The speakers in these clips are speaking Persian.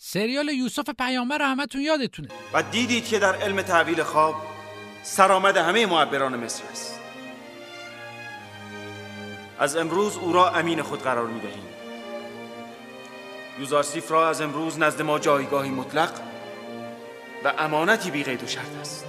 سریال یوسف پیامبر رو همتون یادتونه. و دیدید که در علم تعبیر خواب سرآمد همه معبران مصر است. از امروز او را امین خود قرار می‌دهیم. یوزارسیف را از امروز نزد ما جایگاهی مطلق و امانتی بی قید و شرط است.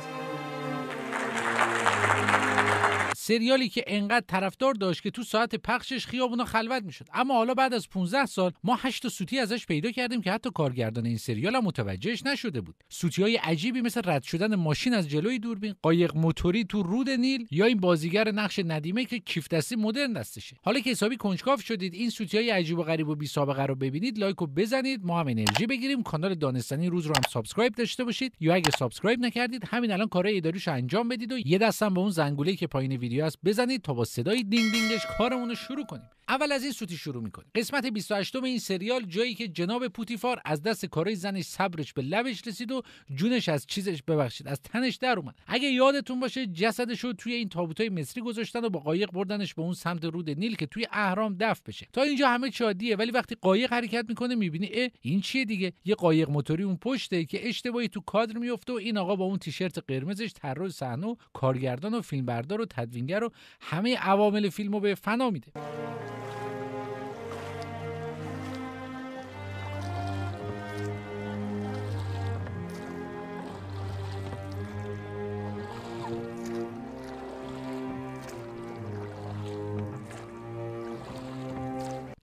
سریالی که انقدر طرفدار داشت که تو ساعت پخشش خیابونا خلوت میشد، اما حالا بعد از 15 سال ما 8 تا سوتی ازش پیدا کردیم که حتی کارگردان این سریال هم متوجهش نشده بود. سوتی‌های عجیبی مثل رد شدن ماشین از جلوی دوربین، قایق موتوری تو رود نیل، یا این بازیگر نقش ندیمه که کیف دستی مدرن دستشه. حالا که حسابی کنجکاو شدید این سوتی‌های عجیب و غریب و بی سابقه رو ببینید، لایک رو بزنید، ما هم انرژی بگیریم. کانال دانستنی روز رو هم سابسکرایب داشته باشید، یا اگه سابسکرایب نکردید همین الان کارهای اداریشو انجام بدید و یه دستم به اون زنگوله‌ای که پایین ویدیو است بزنید تا با صدای دینگ دینگش کارمون رو شروع کنیم. اول از این سوتی شروع می‌کنیم. قسمت 28 این سریال، جایی که جناب پوتیفار از دست کارهای زنش صبرش به لبش رسید و جونش از از تنش در اومد. اگه یادتون باشه جسدش رو توی این تابوتای مصری گذاشتن و با قایق بردنش به اون سمت رود نیل که توی اهرام دفن بشه. تا اینجا همه چی عادیه، ولی وقتی قایق حرکت میکنه میبینی این چیه دیگه؟ یه قایق موتوری اون پشته که اشتباهی تو کادر میفته و این آقا با اون تیشرت قرمزش طراح صحنه و کارگردان و فیلمبردار و تدوینگر و همه عوامل فیلمو به فنا میده.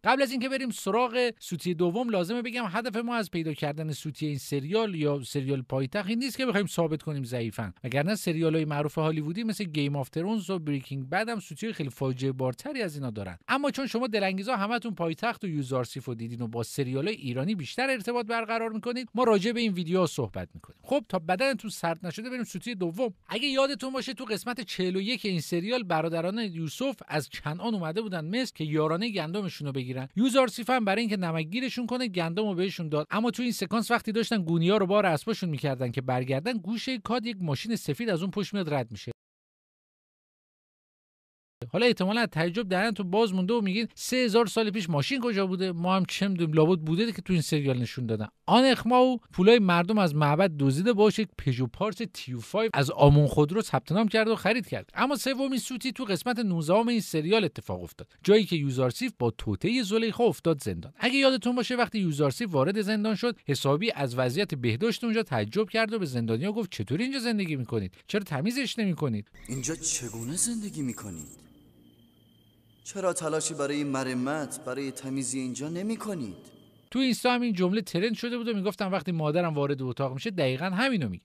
قبل از اینکه بریم سراغ سوتی دوم لازمه بگم هدف ما از پیدا کردن سوتی این سریال یا سریال پایتخت این نیست که بخوایم ثابت کنیم ضعیفن، وگرنه سریال‌های معروف هالیوودی مثل گیم آف ترونز و بریکینگ بد هم سوتی خیلی فاجعه بارتری از اینا دارن. اما چون شما دلانگیزا همتون پایتخت و یوزارسیف رو دیدین و با سریال‌های ایرانی بیشتر ارتباط برقرار می‌کنید، ما راجع به این ویدیوها صحبت می‌کنیم. خب تا بدنتون سرد نشده بریم سوتی دوم. اگه یادتون باشه تو قسمت 41 این سریال برادران یوسف از کنعان اومده بودن مصر که یارانه گندمشون رو بگیرن. یوزارسیف هم برای اینکه نمکگیرشون کنه گندمو بهشون داد، اما تو این سکانس وقتی داشتن گونی‌ها رو بار اسباشون می‌کردن که برگردن، گوشه کاد یک ماشین سفید از اون پشت میاد رد میشه. حالا احتمالاً تعجب دهنتون باز مونده و میگین 3000 سال پیش ماشین کجا بوده؟ ما هم چه می‌دونیم، لابد بوده که تو این سریال نشون دادن. آن اخماو پولای مردم از معبد دزدیده، باشه یک پژو پارس تیو 5 از آمون خودرو ثبت نام کرد و خرید کرد. اما سومین سوتی تو قسمت 19 این سریال اتفاق افتاد، جایی که یوزارسیف با توطئه زلیخا افتاد زندان. اگه یادتون باشه وقتی یوزارسیف وارد زندان شد، حسابی از وضعیت بهداشت اونجا تعجب کرد و به زندانیا گفت چطوری اینجا زندگی می‌کنید؟ چرا تمیزش نمی‌کنید؟ اینجا چگونه زندگی می‌کنید؟ چرا تلاشی برای مرمت، برای تمیزی اینجا نمی کنید؟ تو اینستا هم این جمله ترند شده بود و میگفتم وقتی مادرم وارد اتاق میشه دقیقاً همینو میگه.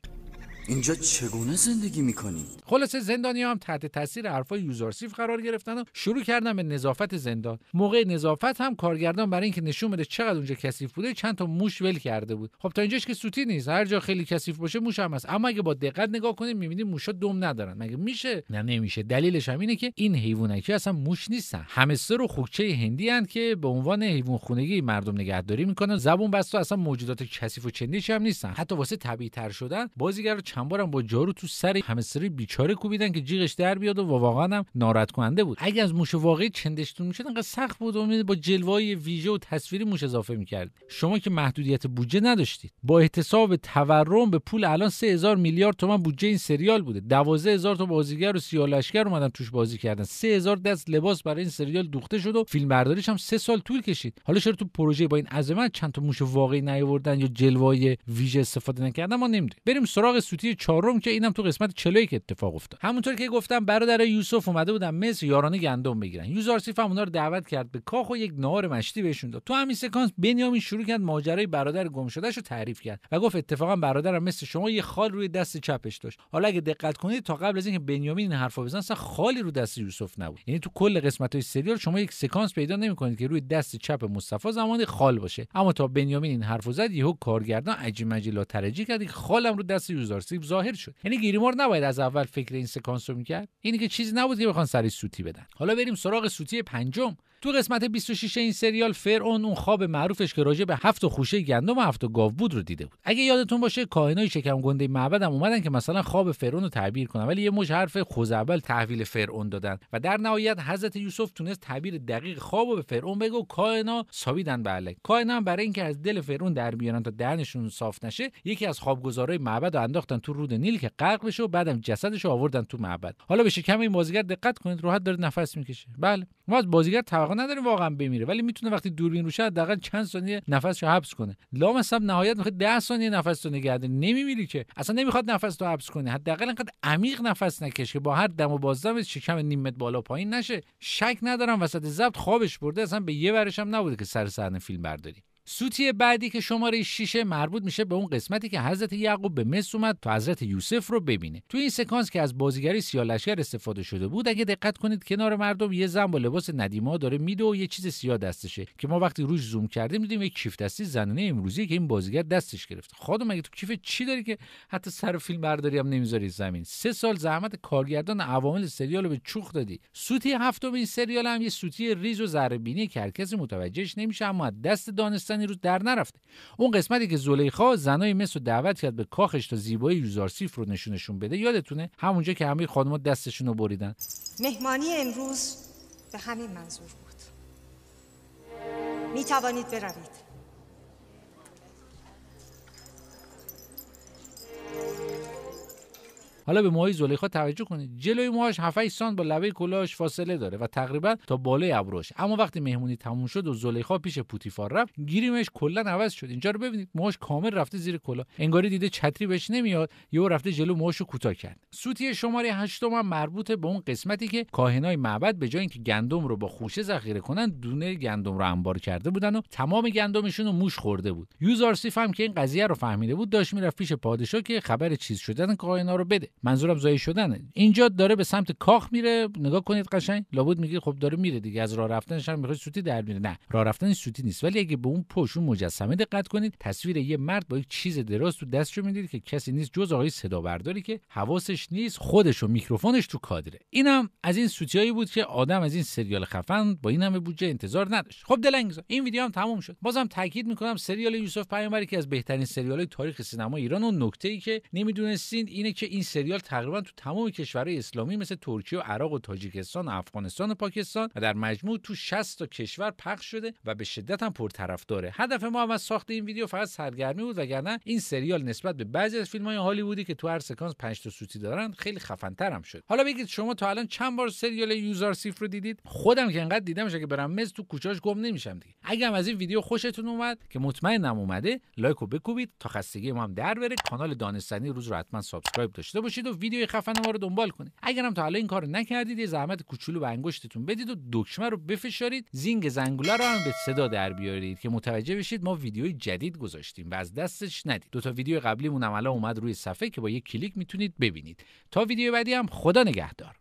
اینجا چگونه زندگی میکنید؟ خلاصه زندانی‌ها هم تحت تاثیر حرفای یوزارسیف قرار گرفتن و شروع کردن به نظافت زندان. موقع نظافت هم کارگردان برای اینکه نشون بده چقدر اونجا کثیف بوده چند تا موش ول کرده بود. خب تا اینجاش که سوتی نیست، هر جا خیلی کثیف باشه موش هم هست، اما اگه با دقت نگاه کنیم می‌بینیم موشا دم ندارن. مگه میشه؟ نه نمیشه. دلیلش هم اینه که این حیواناتی اصلا موش نیستن، همستر و خوکچه هندی ان که به عنوان حیوان خونگی مردم نگهداری میکنن. زبون بسته اصلا موجودات کثیف و چندیش هم نیستن. حتی واسه طبیعی‌تر شدن بازیگر رو چند بارم با جارو تو سر همستری بیچاره کوبیدن که جیغش در بیاد و واقعا هم ناراحت کننده بود. اگه از موش واقعی چندشتون میشد انقدر سخت بود و با جلوه‌های ویژه و تصویری موش اضافه میکرد. شما که محدودیت بودجه نداشتید. با احتساب تورم به پول الان 3000 میلیارد تومان بودجه این سریال بوده. 12000 تا بازیگر و سیاه لشکر اومدن توش بازی کردن. 3000 دست لباس برای این سریال دوخته شد و فیلمبرداریش هم 3 سال طول کشید. حالا چرا تو پروژه با این عظمت چند تا موش واقعی نیاوردن یا جلوه‌های ویژه استفاده نکردن ما نمیدونیم. بریم سراغ سوتی 4 که اینم تو قسمت 41 اتفاق افتاد. همونطور که گفتم برادر یوسف اومده بودن مصر یارانه گندم بگیرن. یوزارسیف هم اونا رو دعوت کرد به کاخ و یک نهار مشتی بهشون داد. تو همین سکانس بنیامین شروع کرد ماجرای برادر گم شدهشو تعریف کرد و گفت اتفاقا برادرم مثل شما یه خال روی دست چپش داشت. حالا اگه دقت کنید تا قبل از اینکه بنیامین این حرفو بزنه اصلا خالی رو دست یوسف نبود. یعنی تو کل قسمت‌های سریال شما یک سکانس پیدا نمی‌کنید که روی دست چپ مصطفی زمانی خال باشه. اما تا بنیامین این حرفو زد یهو کارگردان عجیب مجیلا ترجی کرد خالم رو دست یوزارسیف یوزارسیف ظاهر شد. یعنی گیریمور نباید از اول فکر این سکانس رو میکرد. اینی که چیزی نبود که بخوان سری سوتی بدن. حالا بریم سراغ سوتی پنجم. تو قسمت 26 این سریال فرعون اون خواب معروفش که راجع به 7 خوشه گندم و 7 گاو بود رو دیده بود. اگه یادتون باشه کاهنای شکم گنده معبد هم اومدن که مثلا خواب فرعون رو تعبیر کنن، ولی یه مش حرف خزعبل تحویل فرعون دادن و در نهایت حضرت یوسف تونست تعبیر دقیق خوابو به فرعون بگه و کاهنا سابیدن بله. کاهنا هم برای اینکه از دل فرعون در بیارن تا دهنشون صاف نشه، یکی از خوابگزارای معبد رو انداختن تو رود نیل که غرق بشه و بعدم جسدش رو آوردن تو معبد. حالا به شکم این بازیگر دقت کنید، راحت داره نفس میکشه. بله ما از بازیگر توقع نداریم واقعا بمیره، ولی میتونه وقتی دوربین روشه حداقل چند ثانیه نفسشو حبس کنه. لامصب نهایت میخواد 10 ثانیه نفستو نگه داره، نمیمیری که. اصلا نمیخواد نفستو حبس کنه، حداقل انقدر عمیق نفس نکشه که با هر دم و بازدم شکم نیم متر بالا پایین نشه. شک ندارم وسط ضبط خوابش برده، اصلا به یه ورش هم نبوده که سر صحنه فیلم برداری. سوتی بعدی که شماره 6 مربوط میشه به اون قسمتی که حضرت یعقوب به مصر اومد تا حضرت یوسف رو ببینه. تو این سکانس که از بازیگری سیاه لشکر استفاده شده بود، اگه دقت کنید کنار مردم یه زن با لباس ندیما داره میده و یه چیز سیاه دستشه که ما وقتی روش زوم کردیم دیدیم یک کیف دستی زنانه امروزی که این بازیگر دستش گرفته. خودم مگه تو کیف چی داری که حتی سر فیلم برداری هم نمیذاری زمین؟ 3 سال زحمت کارگردان عوامل سریال رو به چوخ دادی. سوتی هفتم این سریال هم یه سوتی ریز و ذره بینی که هر کسی متوجهش نمیشه، اما دست دانستنی رو در نرفته. اون قسمتی که زلیخا زنای مصر رو دعوت کرد به کاخش تا زیبایی یوزارسیف رو نشونشون بده، یادتونه؟ همونجا که همه خانم‌ها دستشون رو بریدن. مهمانی امروز به همین منظور بود. می توانید بروید. حالا به موهای زلیخا توجه کنید. جلوی موهاش 7 سانت با لبه کلاهش فاصله داره و تقریبا تا بالای ابروش. اما وقتی مهمونی تموم شد و زلیخا پیش پوتیفار رفت، گیریمش کلا عوض شد. اینجا رو ببینید، موهاش کامل رفته زیر کلاه. انگاری دیده چتری بهش نمیاد، یهو رفته جلو موهاشو کوتاه کرد. سوتی شماره 8 هم مربوط به اون قسمتی که کاهنای معبد به جای اینکه گندم رو با خوشه ذخیره کنن، دونه گندم رو انبار کرده بودن و تمام گندمشون رو موش خورده بود. یوزارسیف هم که این قضیه رو فهمیده بود، داشت میرفت پیش پادشاه که خبر چیز شدن کاهنا رو بده. منظورم زایی شدنه. اینجا داره به سمت کاخ میره، نگاه کنید قشنگ. لابد میگه خب داره میره دیگه، از راه رفتنش هم میخواد سوتی در میره. نه، راه رفتن سوتی نیست، ولی اگه به اون پشون مجسمه دقت کنید، تصویر یه مرد با یک چیز دراز تو دستشو میدید که کسی نیست جز آقای صدا برداری که حواسش نیست، خودش و میکروفونش تو کادره. اینم از این سوتیایی بود که آدم از این سریال خفن با این همه بودجه انتظار نداشت. خب دلنگزا، این ویدیو هم تموم شد. بازم تاکید میکنم سریال یوسف پیامبری که از بهترین سریال‌های تاریخ سینما ایران و نکته‌ای که نمیدونستین اینه که این سریال تقریبا تو تمام کشورهای اسلامی مثل ترکیه و عراق و تاجیکستان و افغانستان و پاکستان و در مجموع تو 60 تا کشور پخش شده و به شدت هم پرطرفداره. هدف ما هم از ساخت این ویدیو فقط سرگرمی بود، وگرنه این سریال نسبت به بعضی از فیلم‌های هالیوودی که تو هر سکانس 5 تا سوتی دارن خیلی خفن‌تر هم شد. حالا بگید شما تا الان چند بار سریال یوزارسیف رو دیدید؟ خودم که انقدر دیدمش که برم مز تو کوچه‌اش گم نمیشم دیگه. اگه هم از این ویدیو خوشتون اومد که مطمئنم اومده، لایکو بکوبید تا خستگی ما هم در بره. کانال دانستنی روز رو حتما سابسکرایب داشته باشید و ویدیوی خفن ما رو دنبال کنید. اگر هم تا حالا این کارو نکردید، یه زحمت کوچولو به انگشتتون بدید و دکمه رو بفشارید، زینگ زنگوله رو هم به صدا در بیارید که متوجه بشید ما ویدیوی جدید گذاشتیم و از دستش ندید. 2 تا ویدیو قبلیمون هم الان اومد روی صفحه که با یک کلیک میتونید ببینید. تا ویدیو بعدی هم خدا نگهدار.